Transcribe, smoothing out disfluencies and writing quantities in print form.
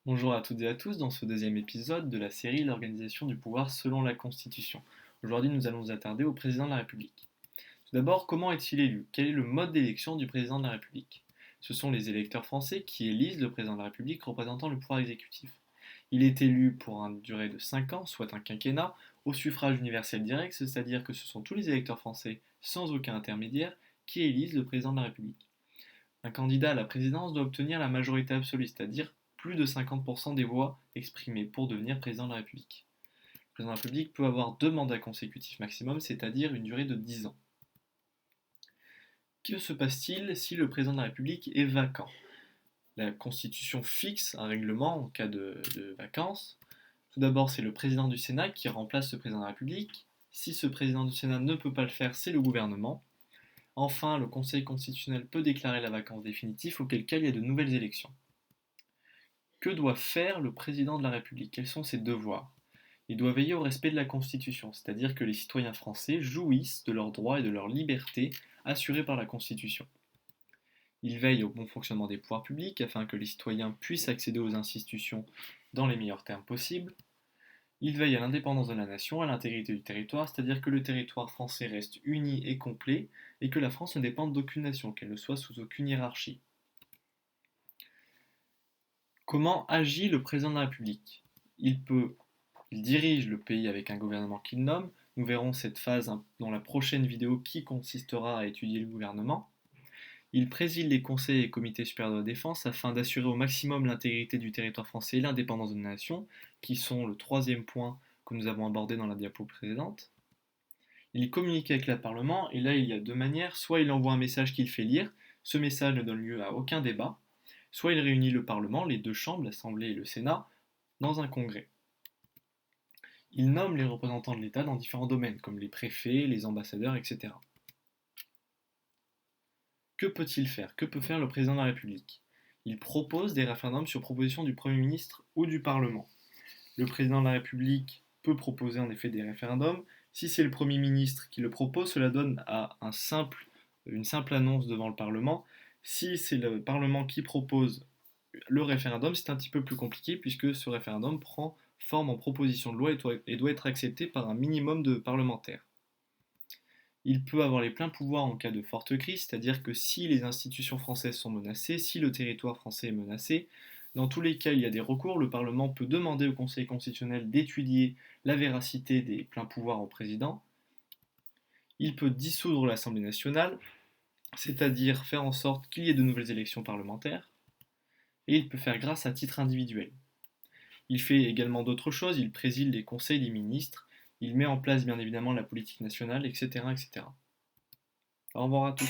Bonjour à toutes et à tous dans ce deuxième épisode de la série L'organisation du pouvoir selon la Constitution. Aujourd'hui, nous allons nous attarder au président de la République. Tout d'abord, comment est-il élu? Quel est le mode d'élection du président de la République? Ce sont les électeurs français qui élisent le président de la République représentant le pouvoir exécutif. Il est élu pour une durée de 5 ans, soit un quinquennat, au suffrage universel direct, c'est-à-dire que ce sont tous les électeurs français, sans aucun intermédiaire, qui élisent le président de la République. Un candidat à la présidence doit obtenir la majorité absolue, c'est-à-dire plus de 50% des voix exprimées pour devenir président de la République. Le président de la République peut avoir 2 mandats consécutifs maximum, c'est-à-dire une durée de 10 ans. Que se passe-t-il si le président de la République est vacant? La Constitution fixe un règlement en cas de vacance. Tout d'abord, c'est le président du Sénat qui remplace ce président de la République. Si ce président du Sénat ne peut pas le faire, c'est le gouvernement. Enfin, le Conseil constitutionnel peut déclarer la vacance définitive, auquel cas il y a de nouvelles élections. Que doit faire le président de la République? Quels sont ses devoirs? Il doit veiller au respect de la Constitution, c'est-à-dire que les citoyens français jouissent de leurs droits et de leurs libertés assurés par la Constitution. Il veille au bon fonctionnement des pouvoirs publics afin que les citoyens puissent accéder aux institutions dans les meilleurs termes possibles. Il veille à l'indépendance de la nation, à l'intégrité du territoire, c'est-à-dire que le territoire français reste uni et complet et que la France ne dépende d'aucune nation, qu'elle ne soit sous aucune hiérarchie. Comment agit le président de la République? Il dirige le pays avec un gouvernement qu'il nomme. Nous verrons cette phase dans la prochaine vidéo qui consistera à étudier le gouvernement. Il préside les conseils et comités supérieurs de la défense afin d'assurer au maximum l'intégrité du territoire français et l'indépendance de la nation, qui sont le troisième point que nous avons abordé dans la diapo précédente. Il communique avec le Parlement, et là il y a deux manières. Soit il envoie un message qu'il fait lire, ce message ne donne lieu à aucun débat, soit il réunit le Parlement, les deux chambres, l'Assemblée et le Sénat, dans un congrès. Il nomme les représentants de l'État dans différents domaines, comme les préfets, les ambassadeurs, etc. Que peut-il faire? Que peut faire le président de la République? Il propose des référendums sur proposition du Premier ministre ou du Parlement. Le président de la République peut proposer en effet des référendums. Si c'est le Premier ministre qui le propose, cela donne à une simple annonce devant le Parlement. Si c'est le Parlement qui propose le référendum, c'est un petit peu plus compliqué puisque ce référendum prend forme en proposition de loi et doit être accepté par un minimum de parlementaires. Il peut avoir les pleins pouvoirs en cas de forte crise, c'est-à-dire que si les institutions françaises sont menacées, si le territoire français est menacé, dans tous les cas il y a des recours, le Parlement peut demander au Conseil constitutionnel d'étudier la véracité des pleins pouvoirs au président. Il peut dissoudre l'Assemblée nationale, c'est-à-dire faire en sorte qu'il y ait de nouvelles élections parlementaires, et il peut faire grâce à titre individuel. Il fait également d'autres choses, il préside les conseils des ministres, il met en place bien évidemment la politique nationale, etc. etc. Au revoir à tous.